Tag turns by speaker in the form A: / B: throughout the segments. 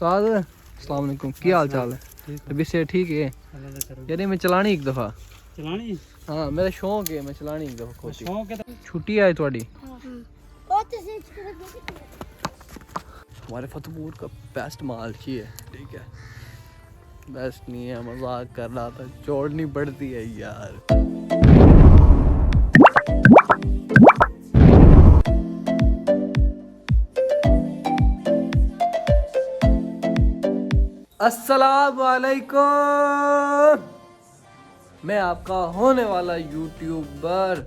A: उस्ताद अस्सलाम वालेकुम, क्या हाल चाल है? तबीयत से ठीक है? यार मैं चलानी एक दफ़ा
B: चलानी।
A: हाँ मेरा शौक है, मैं चलानी एक दफ़ा खोती।
B: शौक है
A: छुट्टी आई थोड़ी हमारे फतेहपुर का बेस्ट माल चाहिए, ठीक है? बेस्ट नहीं है, मजाक कर रहा था, छोड़नी पड़ती है यार। अस्सलाम वालेकुम, मैं आपका होने वाला यूट्यूबर।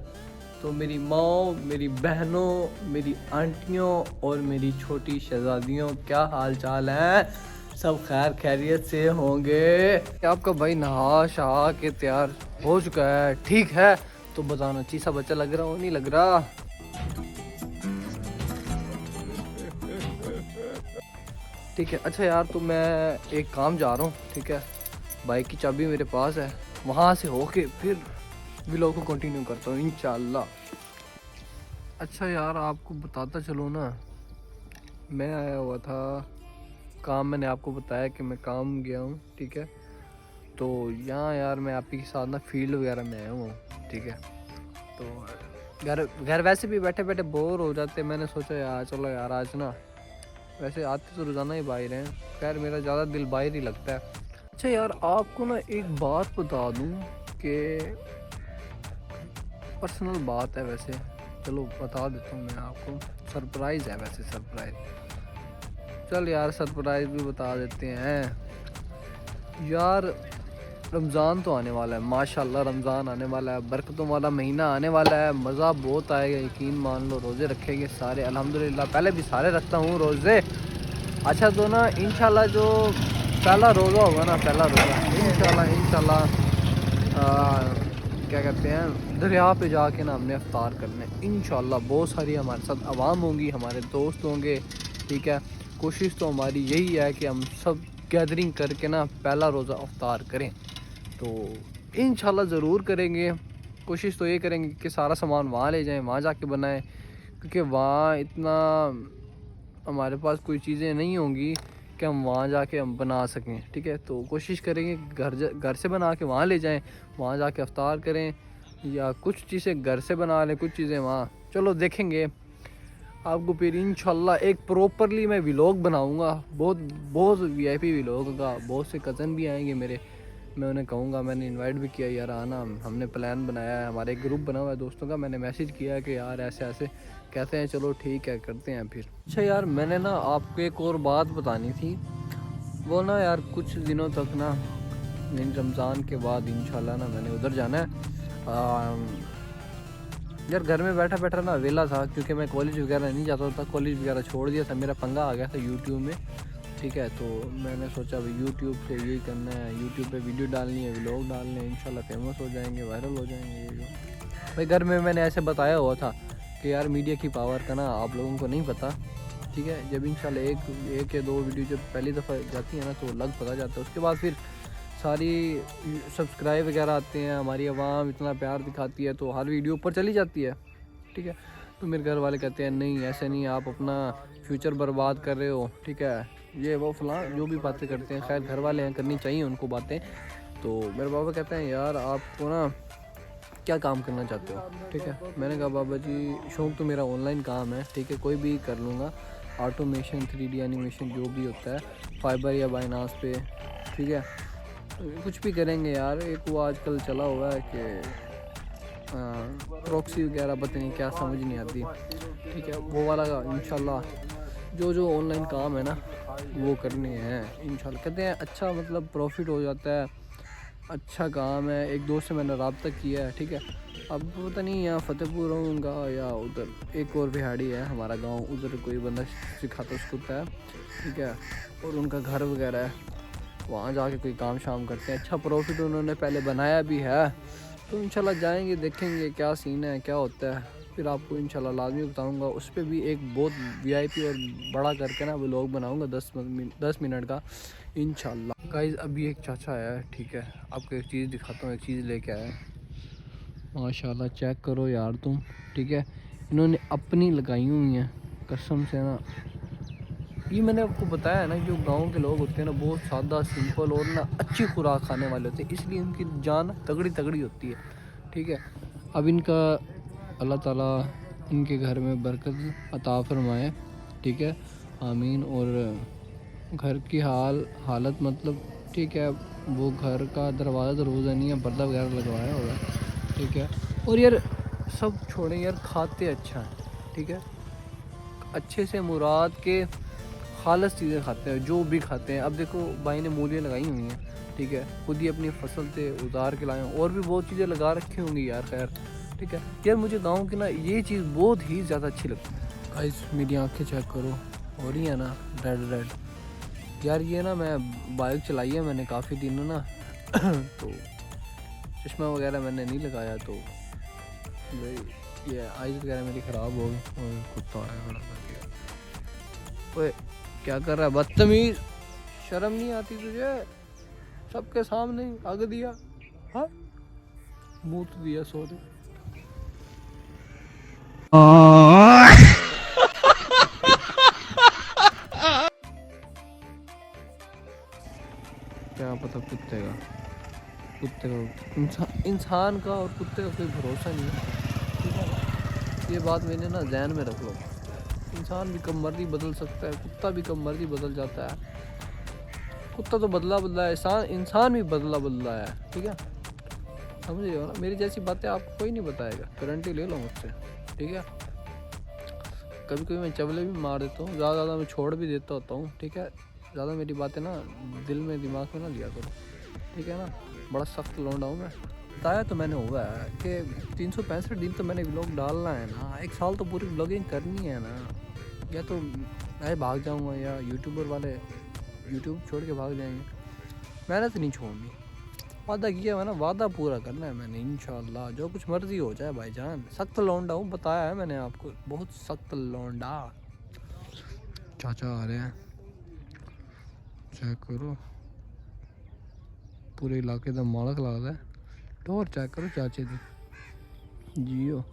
A: तो मेरी माँ, मेरी बहनों, मेरी आंटियों और मेरी छोटी शहजादियों, क्या हाल चाल है? सब खैर खैरियत से होंगे? आपका भाई नहा शहा के तैयार हो चुका है, ठीक है? तो बताना, चीसा बच्चा लग रहा हो नहीं लग रहा? ठीक है। अच्छा यार, तो मैं एक काम जा रहा हूँ, ठीक है? बाइक की चाबी मेरे पास है, वहाँ से होके फिर व्लॉग को कंटिन्यू करता हूँ इंशाल्लाह। अच्छा यार, आपको बताता चलो ना, मैं आया हुआ था काम, मैंने आपको बताया कि मैं काम गया हूँ, ठीक है? तो यहाँ यार मैं आपके साथ ना फील्ड वगैरह में आया हूँ, ठीक है? तो घर घर वैसे भी बैठे बैठे बोर हो जाते, मैंने सोचा यार चलो यार आज ना, वैसे आते तो रोज़ाना ही बाहर हैं, खैर मेरा ज़्यादा दिल बाहर ही लगता है। अच्छा यार, आपको ना एक बात बता दूँ कि पर्सनल बात है वैसे, चलो बता देता हूँ मैं आपको, सरप्राइज़ है वैसे, सरप्राइज़। चल यार सरप्राइज़ भी बता देते हैं यार। रमज़ान तो आने वाला है, माशाल्लाह रमज़ान आने वाला है, बरकतों वाला महीना आने वाला है, मज़ा बहुत आएगा, यकीन मान लो। रोज़े रखेंगे सारे अल्हम्दुलिल्लाह, पहले भी सारे रखता हूँ रोज़े। अच्छा तो ना इंशाल्लाह जो पहला रोज़ा होगा ना, पहला रोज़ा इंशाल्लाह क्या कहते हैं, दरिया पे जाके ना हमने इफ्तार करना है इंशाल्लाह। बहुत सारी हमारे साथ आवाम होंगी, हमारे दोस्त होंगे, ठीक है? कोशिश तो हमारी यही है कि हम सब गैदरिंग करके ना पहला रोज़ा इफ्तार करें, तो इंशाल्लाह ज़रूर करेंगे। कोशिश तो ये करेंगे कि सारा सामान वहाँ ले जाएं, वहाँ जाके बनाएं, क्योंकि वहाँ इतना हमारे पास कोई चीज़ें नहीं होंगी कि हम वहाँ जाके हम बना सकें, ठीक है? तो कोशिश करेंगे घर से बना के वहाँ ले जाएं, वहाँ जाके इफ्तार करें, या कुछ चीज़ें घर से बना लें, कुछ चीज़ें वहाँ, चलो देखेंगे। आपको फिर इंशाल्लाह एक प्रॉपरली मैं व्लॉग बनाऊँगा, बहुत बहुत VIP व्लॉग होगा। बहुत से कज़न भी आएंगे मेरे, मैं उन्हें कहूँगा, मैंने इनवाइट भी किया यार आना, हमने प्लान बनाया है, हमारे एक ग्रुप बना हुआ है दोस्तों का, मैंने मैसेज किया है कि यार ऐसे ऐसे कहते हैं, चलो ठीक है करते हैं फिर। अच्छा यार, मैंने ना आपको एक और बात बतानी थी, वो ना यार कुछ दिनों तक ना, रमज़ान के बाद इंशाल्लाह ना मैंने उधर जाना है। यार घर में बैठा बैठा ना वेला था, क्योंकि मैं कॉलेज वगैरह नहीं जाता था, कॉलेज वगैरह छोड़ दिया था, मेरा पंगा आ गया था यूट्यूब में, ठीक है? तो मैंने सोचा भाई यूट्यूब से यही करना है, यूट्यूब पे वीडियो डालनी है, व्लॉग डालने हैं, इंशाल्लाह फेमस हो जाएंगे, वायरल हो जाएंगे। ये जो भाई घर में मैंने ऐसे बताया हुआ था कि यार मीडिया की पावर का ना आप लोगों को नहीं पता, ठीक है? जब इंशाल्लाह एक या दो वीडियो जब पहली दफ़ा जाती है ना, तो लग पता जाता है, उसके बाद फिर सारी सब्सक्राइब वगैरह आते हैं, हमारी आवाम इतना प्यार दिखाती है, तो हर वीडियो ऊपर चली जाती है, ठीक है? तो मेरे घर वाले कहते हैं नहीं ऐसे नहीं, आप अपना फ्यूचर बर्बाद कर रहे हो, ठीक है? ये वो फलां जो भी बातें करते हैं, खैर घर वाले हैं, करनी चाहिए उनको बातें। तो मेरे बाबा कहते हैं यार आपको ना क्या काम करना चाहते हो, ठीक है? मैंने कहा बाबा जी शौक़ तो मेरा ऑनलाइन काम है, ठीक है? कोई भी कर लूँगा, ऑटोमेशन 3D एनिमेशन जो भी होता है, फाइबर या बाइनास पे, ठीक है? कुछ भी करेंगे यार। एक वो आजकल चला हुआ है कि प्रॉक्सी वगैरह, पता नहीं क्या, समझ नहीं आती, ठीक है? वो वाला इंशाल्लाह जो ऑनलाइन काम है ना वो करने हैं इंशाल्लाह। कहते हैं अच्छा मतलब प्रॉफिट हो जाता है, अच्छा काम है। एक दोस्त से मैंने रब्ता किया है, ठीक है? अब पता नहीं यहाँ फतेहपुर रहूँगा या उधर एक और बिहाड़ी है हमारा गांव, उधर कोई बंदा सिखाता उसको है, ठीक है? और उनका घर वगैरह है, वहाँ जाके कोई काम शाम करते हैं, अच्छा प्रॉफिट उन्होंने पहले बनाया भी है। तो इंशाल्लाह जाएंगे, देखेंगे क्या सीन है, क्या होता है, फिर आपको इंशाल्लाह लाजमी बताऊंगा। उस पर भी एक बहुत VIP और बड़ा करके ना व्लॉग बनाऊंगा 10 मिनट का इंशाल्लाह। गाइस अभी एक चाचा आया है, ठीक है? आपको एक चीज़ दिखाता हूँ, एक चीज़ लेके आया है, माशाल्लाह चेक करो यार तुम, ठीक है? इन्होंने अपनी लगाई हुई हैं, कसम से ना ये मैंने आपको बताया है ना, जो गांव के लोग होते हैं ना बहुत सादा सिंपल और ना अच्छी खुराक खाने वाले होते हैं, इसलिए उनकी जान तगड़ी तगड़ी होती है। ठीक है, अब इनका अल्लाह ताला इनके घर में बरकत अता फरमाए। ठीक है, आमीन। और घर की हालत मतलब ठीक है, वो घर का दरवाज़ा दरवाज़ा नहीं है, पर्दा वगैरह लगवाया हुआ है। ठीक है, और यार सब छोड़ें यार, खाते अच्छा है। ठीक है, अच्छे से मुराद के खालस चीज़ें खाते हैं, जो भी खाते हैं। अब देखो भाई ने मूलियाँ लगाई हुई हैं, ठीक है, खुद ही अपनी फसल से उतार के लाए हैं, और भी बहुत चीज़ें लगा रखी होंगी यार। खैर ठीक है यार, मुझे गाँव की ना ये चीज़ बहुत ही ज़्यादा अच्छी लगती है। गाइस मेरी आंखें चेक करो, हो रही है ना रेड रेड। यार ये ना मैं बाइक चलाई है मैंने काफ़ी दिनों ना तो चश्मा वगैरह मैंने नहीं लगाया, तो ये आइज़ वगैरह मेरी ख़राब हो गई। और कुत्ता आया बड़ा करके, ओए क्या कर रहा है बदतमीज, शर्म नहीं आती तुझे? सबके सामने आग दिया, हाँ मुँह तो दिया, सॉरी। क्या पता कुत्ते का इंसान का और कुत्ते का कोई भरोसा नहीं है। ठीक है ना, ये बात मैंने ना ध्यान में रख लो। इंसान भी कम मर्जी बदल सकता है, कुत्ता भी कम मर्जी बदल जाता है। कुत्ता तो बदला है, इंसान भी बदला है। ठीक है, समझ रहे हो ना? मेरी जैसी बातें आपको कोई नहीं बताएगा, गारंटी ले लो मुझसे। ठीक है, कभी कभी मैं चवले भी मार देता हूँ, ज़्यादा मैं छोड़ भी देता होता हूँ। ठीक है, ज़्यादा मेरी बातें ना दिल में दिमाग में ना लिया करो। ठीक है ना, बड़ा सख्त लौंडा हूँ मैं। बताया तो मैंने हुआ है कि 365 दिन तो मैंने व्लॉग डालना है ना, 1 साल तो पूरी व्लॉगिंग करनी है ना। या तो मैं भाग जाऊँगा या यूट्यूबर वाले यूट्यूब छोड़ के भाग जाएंगे, मेहनत नहीं छोड़नी। वादा किया है ना, वादा पूरा करना है मैंने इंशाल्लाह, जो कुछ मर्जी हो जाए भाईजान। सख्त लौंडा हूँ, बताया है मैंने आपको, बहुत सख्त लौंडा। चाचा आ रहे हैं, चेक करो, पूरे इलाके का मालक लगता है। टोर चेक करो चाचे दी, जियो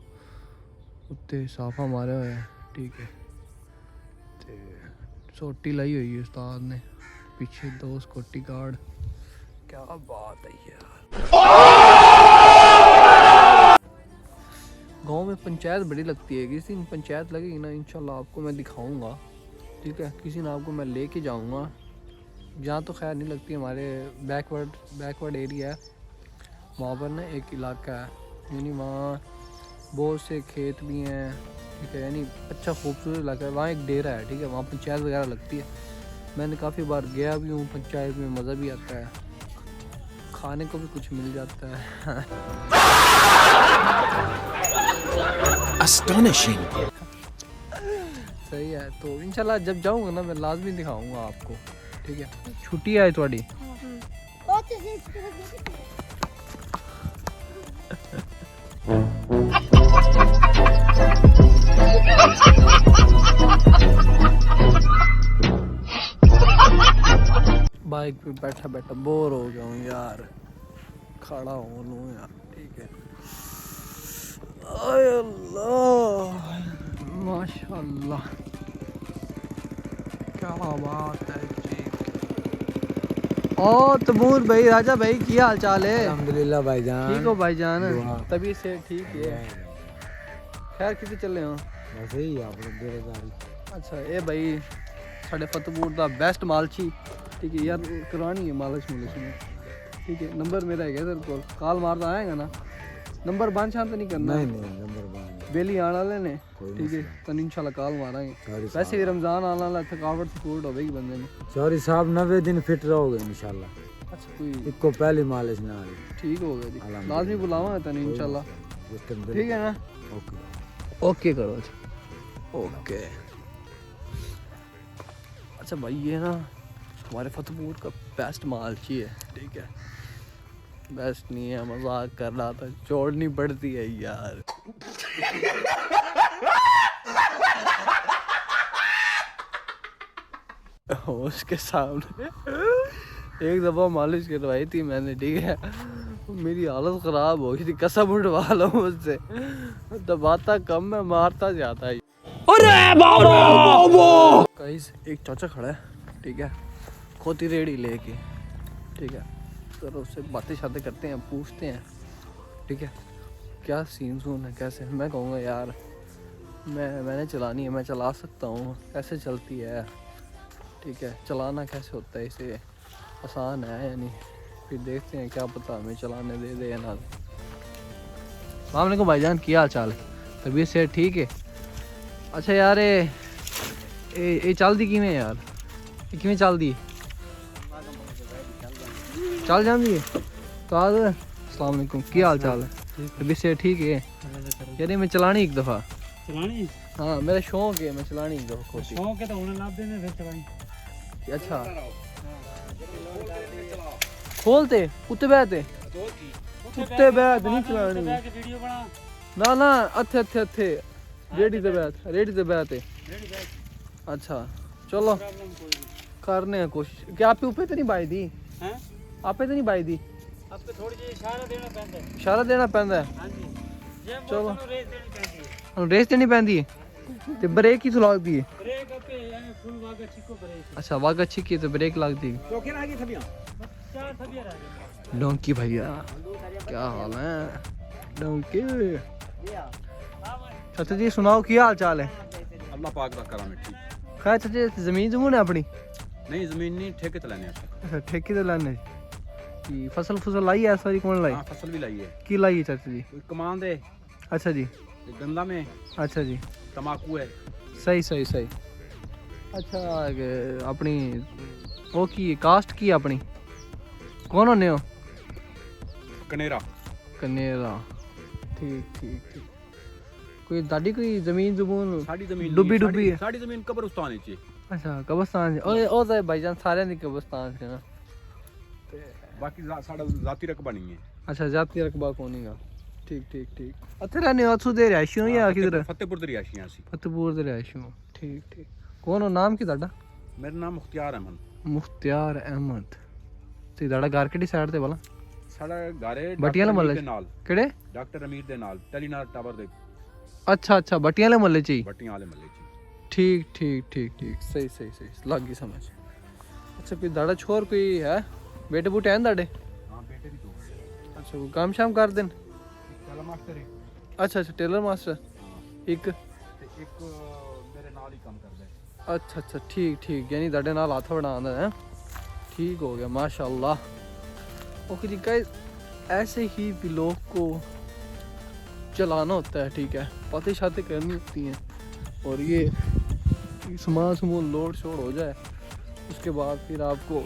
A: उत्ते साफा मारे हुए है। ठीक है, ते सोटी लाई हुई है उस्ताद ने, पीछे 2 सिक्योरिटी गार्ड। क्या बात है यार, गांव में पंचायत बड़ी लगती है। किसी दिन पंचायत लगेगी ना इंशाल्लाह आपको मैं दिखाऊंगा। ठीक है, किसी दिन आपको मैं लेके जाऊंगा। जहाँ तो खैर नहीं लगती, हमारे बैकवर्ड एरिया है, वहाँ पर ना एक इलाका है, यानी वहाँ बहुत से खेत भी हैं। ठीक है, यानी अच्छा खूबसूरत इलाका है, वहाँ एक डेरा है। ठीक है, वहाँ पंचायत वगैरह लगती है। मैंने काफ़ी बार गया भी हूँ पंचायत में, मज़ा भी आता है, खाने को भी कुछ मिल जाता है। Astonishing. सही है, तो इंशाल्लाह जब जाऊँगा ना मैं लाजमी दिखाऊँगा आपको। ठीक है, छुट्टी है थोड़ी? बाइक पे बैठा बैठा बोर हो गया हूँ यार, खड़ा हो लूँ यार। ठीक है, आय अल्लाह माशाल्लाह, क्या बात है जी। ओ तमूर भाई, राजा भाई, की हाल चाल है?
B: अल्हम्दुलिल्लाह भाईजान।
A: ठीक हो भाईजान? तभी से ठीक है। खैर कितने चले हो?
B: बस ही आप लोग बेरोजगारी।
A: अच्छा ये भाई साढ़े फतेहपुर का बेस्ट मालची। ठीक है यार, करानी है मालिश में। ठीक है, नंबर मेरा है सर को कॉल मारता आएगा ना, नंबर बांध शांत नहीं करना।
B: नहीं नंबर बांध
A: बेली आने वाले ने। ठीक है, तो इंशाल्लाह कॉल मारेंगे। वैसे भी रमजान आने वाला, थकावट से पूरी हो गई बंदे ने।
B: सॉरी साहब, 90 दिन फिट रहोगे इंशाल्लाह।
A: अच्छा कोई
B: इनको पहली मालिश ना आ रही,
A: ठीक हो गया, लाजमी बुलावा है तने इंशाल्लाह। ठीक है ना, ओके करो। ओके अच्छा भाई, ये ना हमारे फतेहपुर का बेस्ट मालची है। ठीक है, बेस्ट नहीं है, मजाक कर रहा था, छोड़नी पड़ती है यार। उसके सामने एक दफ़ा मालिश करवाई थी मैंने। ठीक है, मेरी हालत ख़राब हो गई थी, कसम उठवा लो मुझसे। दबाता कम है, मारता ज़्यादा है। गाइस एक चाचा खड़ा है, ठीक है, खोती रेड़ी लेके, ठीक है। तो उससे बातें शातें करते हैं, पूछते हैं, ठीक है, क्या सीन सून है, कैसे। मैं कहूँगा यार मैंने चलानी है, मैं चला सकता हूँ, कैसे चलती है, ठीक है, चलाना कैसे होता है, इसे आसान है या नहीं। फिर देखते हैं, क्या पता हमें चलाने दे या ना। अस्सलाम वालेकुम भाईजान, क्या हाल चाल है, तबीयत से ठीक है। अच्छा यार ये चलती किमें यार, ये किमें चलती चल जाती है। तो आज अस्सलाम वालेकुम, क्या हाल चाल है, तबीयत से ठीक है। यार मैं चलानी एक दफ़ा,
C: चलानी।
A: हाँ मेरा शौक है, मैं चलानी एक दफ़ा खोती।
C: शौक है तो उन्हें लाभ देने फिर चलानी।
A: अच्छा खोलते कुत्ते बहते नहीं चलानी।
C: वीडियो बना
A: ना ना अथे अथे अथे रेडी ते बैठ। अच्छा चलो करने हैं कोशिश। क्या आप ऊपर तो नहीं बाई दी,
C: हैं?
A: आपे तो नहीं बाई दी,
C: अब पे थोड़ी जी इशारा देना पैंदा है।
A: इशारा देना पैंदा है।
C: हां जी, जे
A: चलो।
C: मोटर रेस देनी पैंदी है।
A: रेस देनी पैंदी है ते ब्रेक ही तो लगती है।
C: ब्रेक पे फुल वागा चिको ब्रेक।
A: अच्छा वाग अच्छी की तो ब्रेक लगती है।
C: तो क्या आगे थबिया चार थबिया रह गए।
A: डोंकी भैया क्या हाल है डोंकी। चाचा जी सुनाओ क्या हाल चाल है।
D: अल्लाह पाक दा करम है ठीक।
A: खैर चाचा जी जमीन जमून है अपनी।
D: नहीं जमीन नहीं ठेके ते लेने
A: अच्छा ठेके ते लाने की फसल फुसल लाई है, सारी कौन लाई,
D: हां फसल भी लाई है।
A: की लाई है चाचा जी।
D: कोई कमान दे,
A: अच्छा जी,
D: एक गंदा में
A: अच्छा जी,
D: तमाकू है।
A: सही। अच्छा अपनी वो की कास्ट की अपनी कौन होने हो।
D: कनेरा
A: कनेरा, ठीक। कोई दादी कोई जमीन जमून
D: साडी जमीन
A: डुबी
D: नहीं,
A: डुबी है।
D: साडी जमीन कब्रिस्तान च।
A: अच्छा कब्रिस्तान ओ तो भाईजान सारे दी कब्रिस्तान से ना।
D: बाकी साडा जाती रकबा नहीं है।
A: अच्छा जाती रकबा कोनी गा, ठीक। अथे रहने हो अथू दे रहायशी हो या किधर।
D: फतेहपुर दे रिहायशी सी।
A: फतेहपुर दे रहायशी हो, ठीक। कौन हो, नाम की दादा।
D: मेरा नाम मुख्तियार अहमद।
A: मुख्तियार अहमद। ते दादा घर केड़ी साइड ते भला।
D: साडा घर है
A: बटियां वाले महल्ले
D: दे नाल।
A: केड़े।
D: डॉक्टर अमीर दे नाल टेलीनार टावर दे।
A: अच्छा बटियां वाले महल्ले च ही।
D: बटियां वाले महल्ले च।
A: ठीक सही लग गई समझ। अच्छा कोई दादा छोर कोई है, बेटे बूटे हैं दाड़े।
D: हां बेटे भी दो।
A: अच्छा कोई काम शाम कर देन।
D: टेलर मास्टर है।
A: अच्छा टेलर मास्टर एक
D: ते एक मेरे नाल ही काम करदा है।
A: अच्छा ठीक यानी दाड़े नाल हाथ बढ़ाना है। ठीक हो गया माशाल्लाह। ओके जी गाइस, ऐसे ही व्लॉग को चलाना होता है, ठीक है, बातें शातें करनी होती हैं और ये सामान लोड शोड हो जाए उसके बाद फिर आपको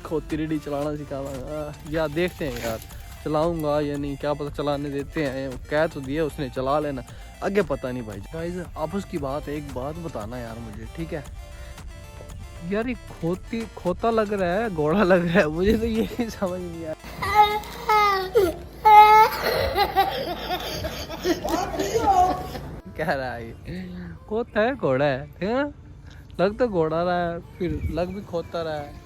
A: खोती रेडी चलाना सिखाना। या देखते हैं यार चलाऊंगा या नहीं, क्या पता चलाने देते हैं, कह तो दिया उसने, चला लेना, आगे पता नहीं भाई। गाइस आप उसकी बात एक बात बताना यार मुझे, ठीक है यार, ये खोता लग रहा है घोड़ा लग रहा है, मुझे तो ये समझ नहीं आया। कह रहा है ये खोता है घोड़ा है, लग तो घोड़ा रहा है फिर लग भी खोता रहा है।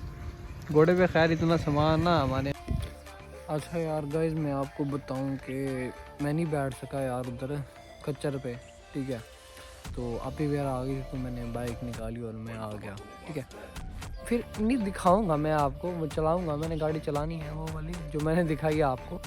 A: घोड़े पे खैर इतना सामान ना हमारे। अच्छा यार गाइस मैं आपको बताऊं कि मैं नहीं बैठ सका यार उधर कच्चर पे, ठीक है, तो आप ही वगैरह आ गई तो मैंने बाइक निकाली और मैं आ गया, ठीक है। फिर नहीं दिखाऊंगा मैं आपको, वो चलाऊंगा, मैंने गाड़ी चलानी है वो वाली जो मैंने दिखाई है आपको,